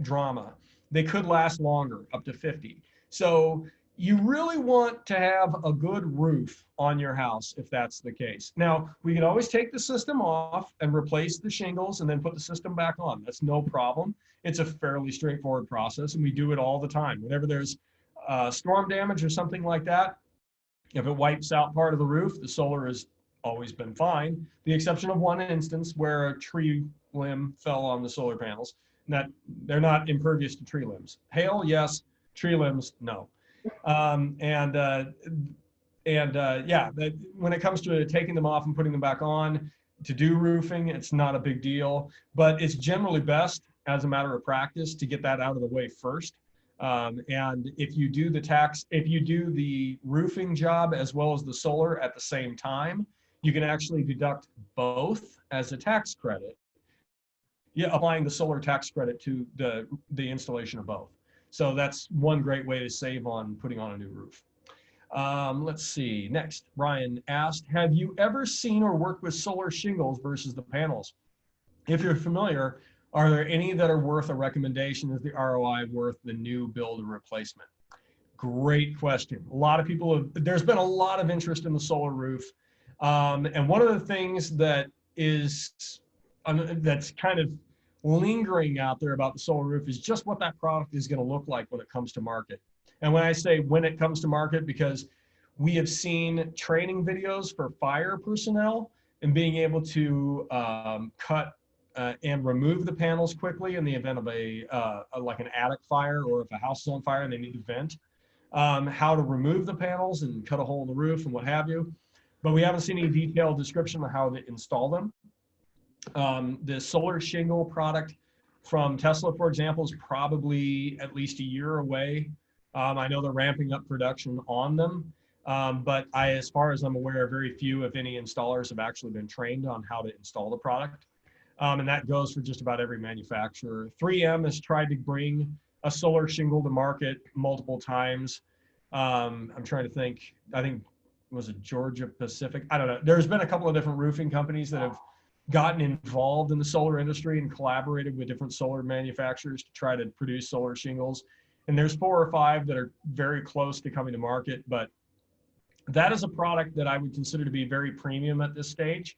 drama. They could last longer, up to 50. So you really want to have a good roof on your house if that's the case. Now, we can always take the system off and replace the shingles and then put the system back on. That's no problem. It's a fairly straightforward process, and we do it all the time. Whenever there's storm damage or something like that, if it wipes out part of the roof, the solar has always been fine, the exception of one instance where a tree limb fell on the solar panels. That they're not impervious to tree limbs. Hail, yes. Tree limbs, no. When it comes to taking them off and putting them back on to do roofing, it's not a big deal, but it's generally best as a matter of practice to get that out of the way first. And if you do the roofing job as well as the solar at the same time, you can actually deduct both as a tax credit. yeah, applying the solar tax credit to the installation of both. So that's one great way to save on putting on a new roof. Let's see. Next, Ryan asked, have you ever seen or worked with solar shingles versus the panels? If you're familiar, are there any that are worth a recommendation? Is the ROI worth the new build or replacement? Great question. A lot of people have, there's been a lot of interest in the solar roof. And one of the things that is, that's kind of lingering out there about the solar roof is just what that product is going to look like when it comes to market. And when I say when it comes to market, because we have seen training videos for fire personnel and being able to cut and remove the panels quickly in the event of like an attic fire, or if a house is on fire and they need to vent, how to remove the panels and cut a hole in the roof and what have you. But we haven't seen any detailed description of how to install them. The solar shingle product from Tesla, for example, is probably at least a year away. I know they're ramping up production on them, but as far as I'm aware, very few, if any, installers have actually been trained on how to install the product. And that goes for just about every manufacturer. 3M has tried to bring a solar shingle to market multiple times. I'm trying to think, I think, was it Georgia Pacific? I don't know. There's been a couple of different roofing companies that have gotten involved in the solar industry and collaborated with different solar manufacturers to try to produce solar shingles. And there's 4 or 5 that are very close to coming to market, but that is a product that I would consider to be very premium at this stage.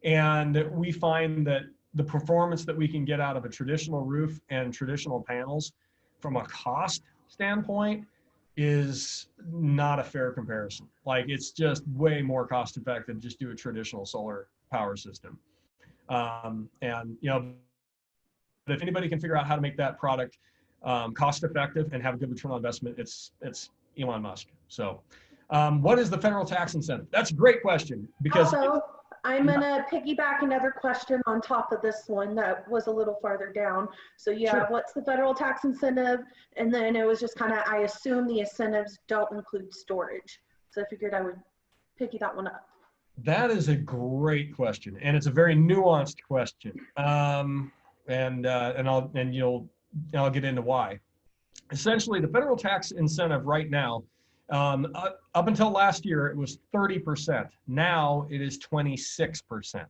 And we find that the performance that we can get out of a traditional roof and traditional panels from a cost standpoint is not a fair comparison. Like, it's just way more cost effective to just do a traditional solar power system. And, you know, if anybody can figure out how to make that product cost effective and have a good return on investment, it's Elon Musk. So what is the federal tax incentive? That's a great question, because
also, I'm gonna piggyback another question on top of this one that was a little farther down. So yeah,
sure.
What's the federal tax incentive? And then it was just kind of, I assume the incentives don't include storage. So I figured I would picky that one up.
That is a great question, and it's a very nuanced question. And I'll get into why. Essentially, the federal tax incentive right now, up until last year, it was 30%. Now it is 26%.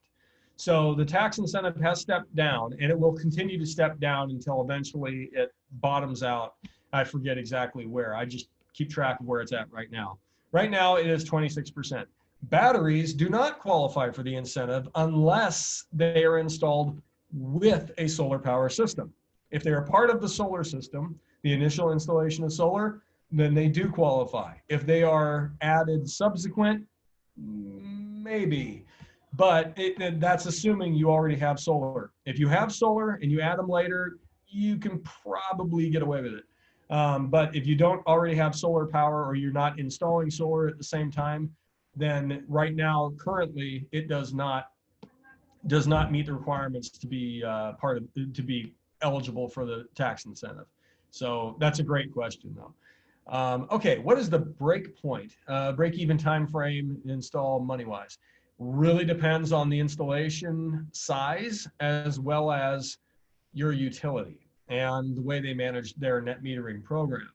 So the tax incentive has stepped down, and it will continue to step down until eventually it bottoms out. I forget exactly where. I just keep track of where it's at right now. Right now it is 26%. Batteries do not qualify for the incentive unless they are installed with a solar power system. If they're a part of the solar system, the initial installation of solar, then they do qualify. If they are added subsequent, maybe, but that's assuming you already have solar. If you have solar and you add them later, you can probably get away with it. But if you don't already have solar power, or you're not installing solar at the same time, then right now, currently, it does not meet the requirements to be to be eligible for the tax incentive. So that's a great question, though. Okay, what is the break point, break-even time frame install money-wise? Really depends on the installation size, as well as your utility and the way they manage their net metering program.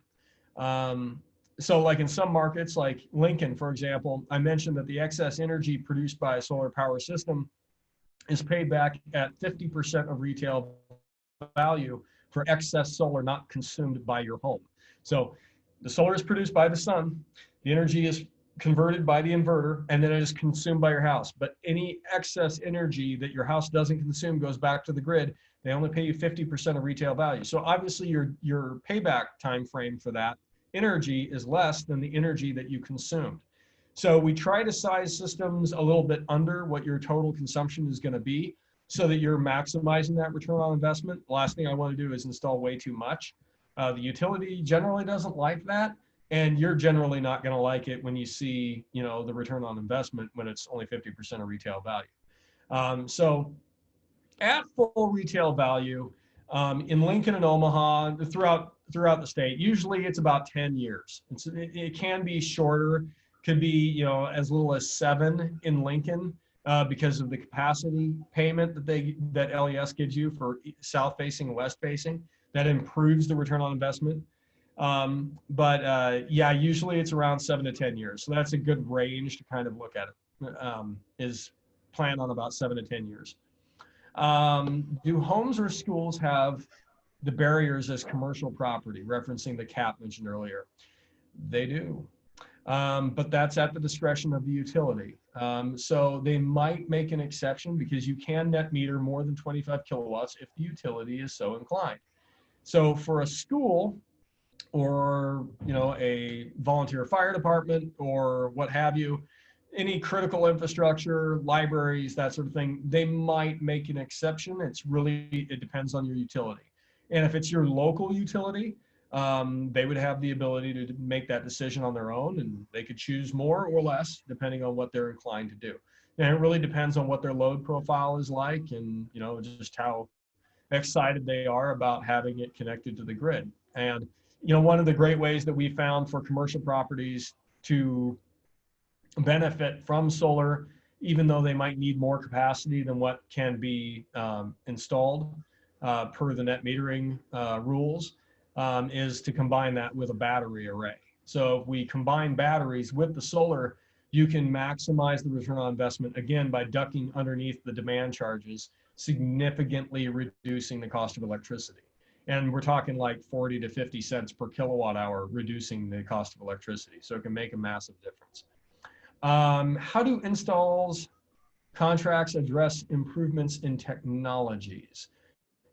So like in some markets, like Lincoln, for example, I mentioned that the excess energy produced by a solar power system is paid back at 50% of retail value for excess solar not consumed by your home. So the solar is produced by the sun, the energy is converted by the inverter, and then it is consumed by your house. But any excess energy that your house doesn't consume goes back to the grid. They only pay you 50% of retail value. So obviously your payback time frame for that energy is less than the energy that you consumed. So we try to size systems a little bit under what your total consumption is going to be, so that you're maximizing that return on investment. The last thing I want to do is install way too much. The utility generally doesn't like that, and you're generally not going to like it when you see, you know, the return on investment when it's only 50% of retail value. So at full retail value, in Lincoln and Omaha, throughout the state, usually it's about 10 years. It can be shorter, could be, you know, as little as 7 in Lincoln, because of the capacity payment that LES gives you for south facing and west facing. That improves the return on investment. Yeah, usually it's around 7 to 10 years. So that's a good range to kind of look at it, is plan on about 7 to 10 years. Do homes or schools have the barriers as commercial property, referencing the cap mentioned earlier? They do. But that's at the discretion of the utility. So they might make an exception because you can net meter more than 25 kilowatts if the utility is so inclined. So for a school or a volunteer fire department or what have you, any critical infrastructure, libraries, that sort of thing, they might make an exception. It depends on your utility. And if it's your local utility, they would have the ability to make that decision on their own, and they could choose more or less depending on what they're inclined to do. And it really depends on what their load profile is like, and just how excited they are about having it connected to the grid. And one of the great ways that we found for commercial properties to benefit from solar, even though they might need more capacity than what can be installed per the net metering rules, is to combine that with a battery array. So if we combine batteries with the solar, you can maximize the return on investment, again, by ducking underneath the demand charges, significantly reducing the cost of electricity. And we're talking like 40 to 50 cents per kilowatt hour, reducing the cost of electricity. So it can make a massive difference. How do installs contracts address improvements in technologies?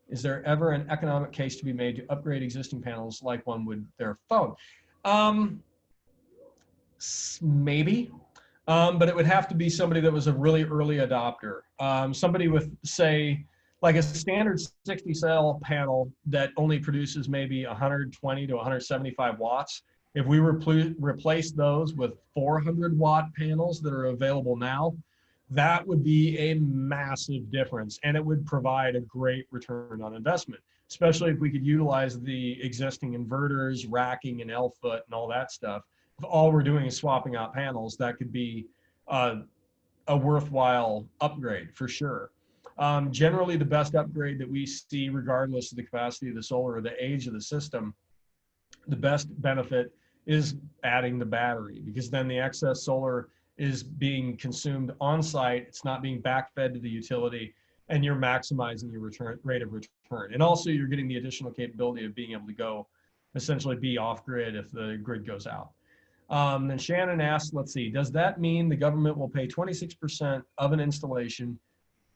Is there ever an economic case to be made to upgrade existing panels like one would their phone? Maybe, but it would have to be somebody that was a really early adopter. Somebody with, say, like a standard 60 cell panel that only produces maybe 120 to 175 watts. If we replace those with 400 watt panels that are available now, that would be a massive difference, and it would provide a great return on investment, especially if we could utilize the existing inverters, racking, and L-foot and all that stuff. If all we're doing is swapping out panels, that could be a worthwhile upgrade for sure. Generally, the best upgrade that we see, regardless of the capacity of the solar or the age of the system, the best benefit is adding the battery, because then the excess solar is being consumed on site. It's not being backfed to the utility, and you're maximizing your rate of return. And also you're getting the additional capability of being able to go essentially be off grid if the grid goes out. Then Shannon asked, let's see, does that mean the government will pay 26% of an installation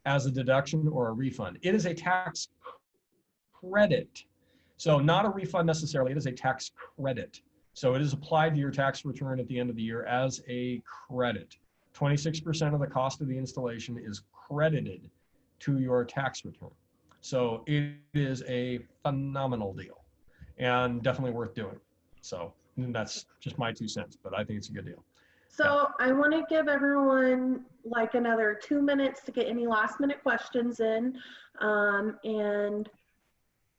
as a deduction or a refund? It is a tax credit. So not a refund necessarily, it is a tax credit. So it is applied to your tax return at the end of the year as a credit. 26% of the cost of the installation is credited to your tax return. So it is a phenomenal deal and definitely worth doing. So that's just my 2 cents, but I think it's a good deal.
So I want to give everyone like another 2 minutes to get any last minute questions in. And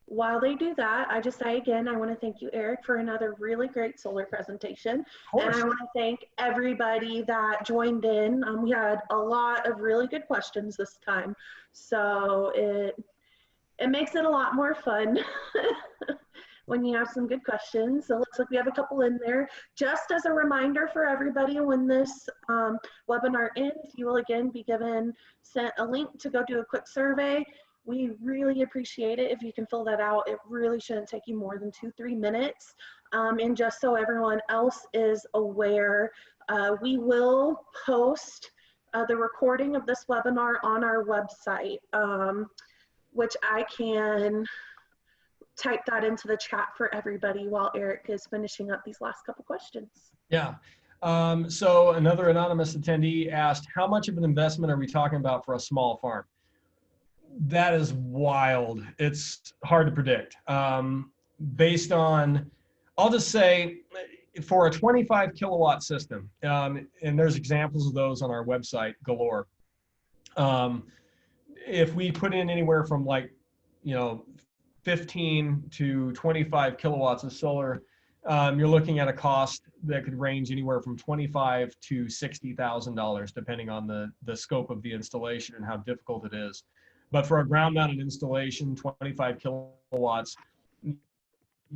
while they do that, I just say again, I want to thank you, Eric, for another really great solar presentation. And I want to thank everybody that joined in. We had a lot of really good questions this time. So it makes it a lot more fun when you have some good questions. So it looks like we have a couple in there. Just as a reminder for everybody, when this webinar ends, you will again be sent a link to go do a quick survey. We really appreciate it if you can fill that out. It really shouldn't take you more than 2-3 minutes. And just so everyone else is aware, we will post the recording of this webinar on our website, which I can type that into the chat for everybody while Eric is finishing up these last couple questions.
Yeah. So another anonymous attendee asked, how much of an investment are we talking about for a small farm? That is wild. It's hard to predict. Based on, I'll just say, for a 25 kilowatt system, and there's examples of those on our website galore. If we put in anywhere from 15 to 25 kilowatts of solar, you're looking at a cost that could range anywhere from $25,000 to $60,000, depending on the scope of the installation and how difficult it is. But for a ground mounted installation, 25 kilowatts,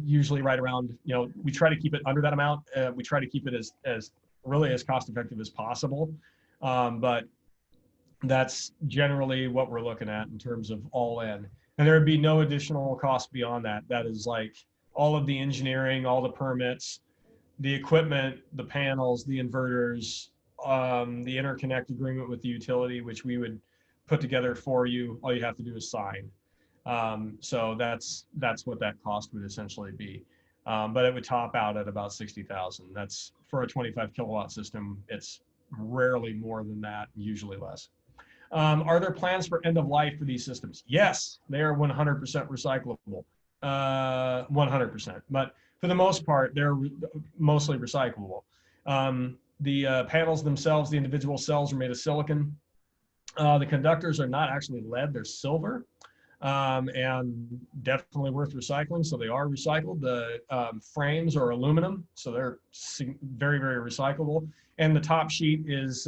usually right around, we try to keep it under that amount. We try to keep it as really as cost effective as possible. But that's generally what we're looking at in terms of all in. And there would be no additional cost beyond that. That is like all of the engineering, all the permits, the equipment, the panels, the inverters, the interconnect agreement with the utility, which we would put together for you. All you have to do is sign. So that's what that cost would essentially be. But it would top out at about 60,000. That's for a 25 kilowatt system. It's rarely more than that, usually less. Are there plans for end of life for these systems? Yes, they are 100% recyclable, 100%. But for the most part, they're mostly recyclable. The panels themselves, the individual cells are made of silicon. The conductors are not actually lead, they're silver. And definitely worth recycling, so they are recycled. The frames are aluminum, so they're very, very recyclable. And the top sheet is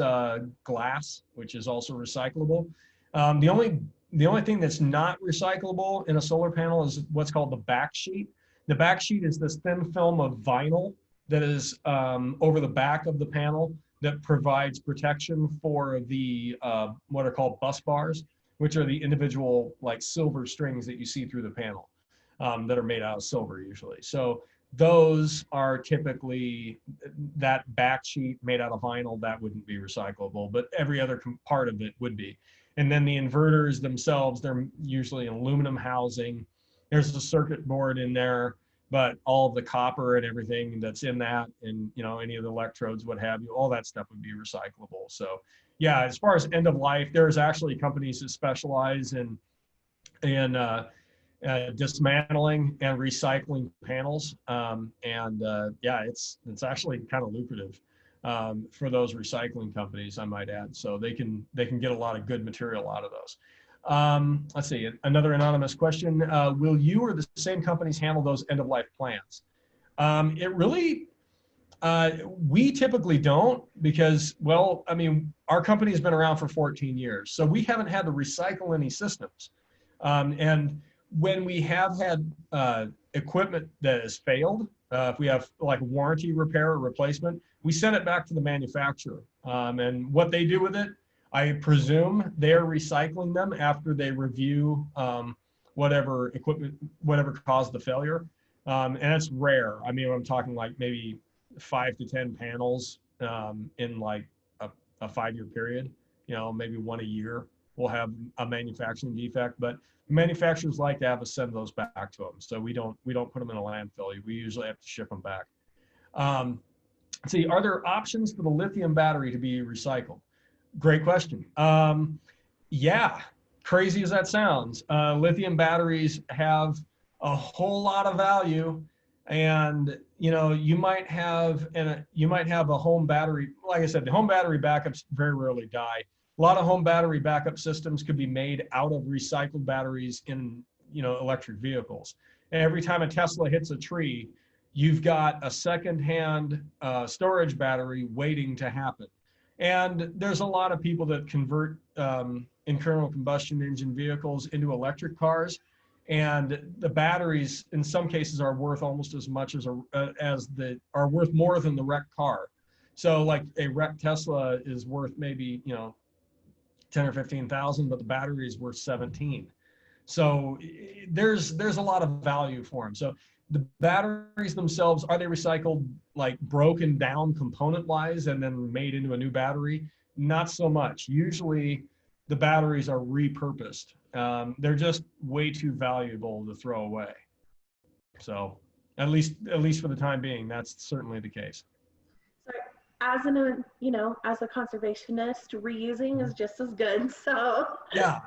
glass, which is also recyclable. The only thing that's not recyclable in a solar panel is what's called the back sheet. The back sheet is this thin film of vinyl that is over the back of the panel that provides protection for the what are called bus bars, which are the individual like silver strings that you see through the panel that are made out of silver usually. So those are typically, that back sheet made out of vinyl, that wouldn't be recyclable, but every other part of it would be. And then the inverters themselves, they're usually an aluminum housing. There's a circuit board in there, but all of the copper and everything that's in that, and any of the electrodes, what have you, all that stuff would be recyclable. So yeah, as far as end of life, there's actually companies that specialize in dismantling and recycling panels, yeah, it's actually kind of lucrative for those recycling companies, I might add. So they can get a lot of good material out of those. Let's see, another anonymous question: will you or the same companies handle those end of life plans? It really. We typically don't, because, well, I mean, our company has been around for 14 years, so we haven't had to recycle any systems. And when we have had equipment that has failed, if we have like warranty repair or replacement, we send it back to the manufacturer. And what they do with it, I presume they're recycling them after they review whatever equipment, whatever caused the failure. And it's rare. I mean, I'm talking like maybe 5 to 10 panels in like a 5-year period, maybe one a year will have a manufacturing defect, but manufacturers like to have us send those back to them. So we don't put them in a landfill. We usually have to ship them back. Let's see, are there options for the lithium battery to be recycled? Great question. Yeah, crazy as that sounds, lithium batteries have a whole lot of value. And you might have a home battery. Like I said, the home battery backups very rarely die. A lot of home battery backup systems could be made out of recycled batteries in electric vehicles. And every time a Tesla hits a tree, you've got a secondhand storage battery waiting to happen. And there's a lot of people that convert internal combustion engine vehicles into electric cars. And the batteries, in some cases, are worth almost as much as are worth more than the wrecked car. So, like a wrecked Tesla is worth maybe 10 or 15,000, but the battery is worth 17. So there's a lot of value for them. So the batteries themselves, are they recycled like broken down component wise and then made into a new battery? Not so much. Usually the batteries are repurposed. They're just way too valuable to throw away. So at least for the time being, that's certainly the case.
So as a conservationist, reusing is just as good. So
yeah,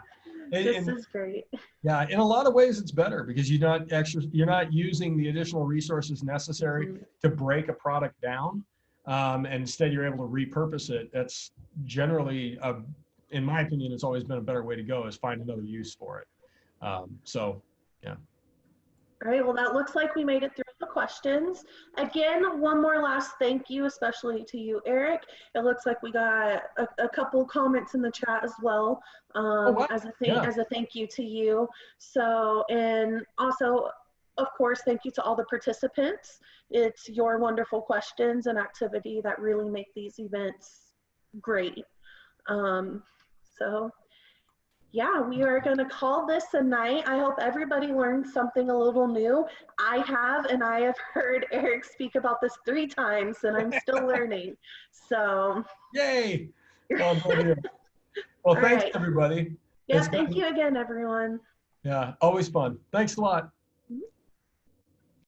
this is great.
Yeah, in a lot of ways it's better because you're not using the additional resources necessary to break a product down, and instead you're able to repurpose it. That's generally in my opinion, it's always been a better way to go, is find another use for it. So, yeah.
All right, well, that looks like we made it through the questions. Again, one more last thank you, especially to you, Eric. It looks like we got a couple comments in the chat as well,
Oh, wow. Yeah.
as a thank you to you. So, and also, of course, thank you to all the participants. It's your wonderful questions and activity that really make these events great. So yeah, we are going to call this a night. I hope everybody learned something a little new. I have, and I have heard Eric speak about this 3 times, and I'm still learning. So,
Yay. Oh, well,
all
thanks,
right.
everybody.
Yeah,
It's
thank
been,
you again, everyone.
yeah, always fun. Thanks a lot.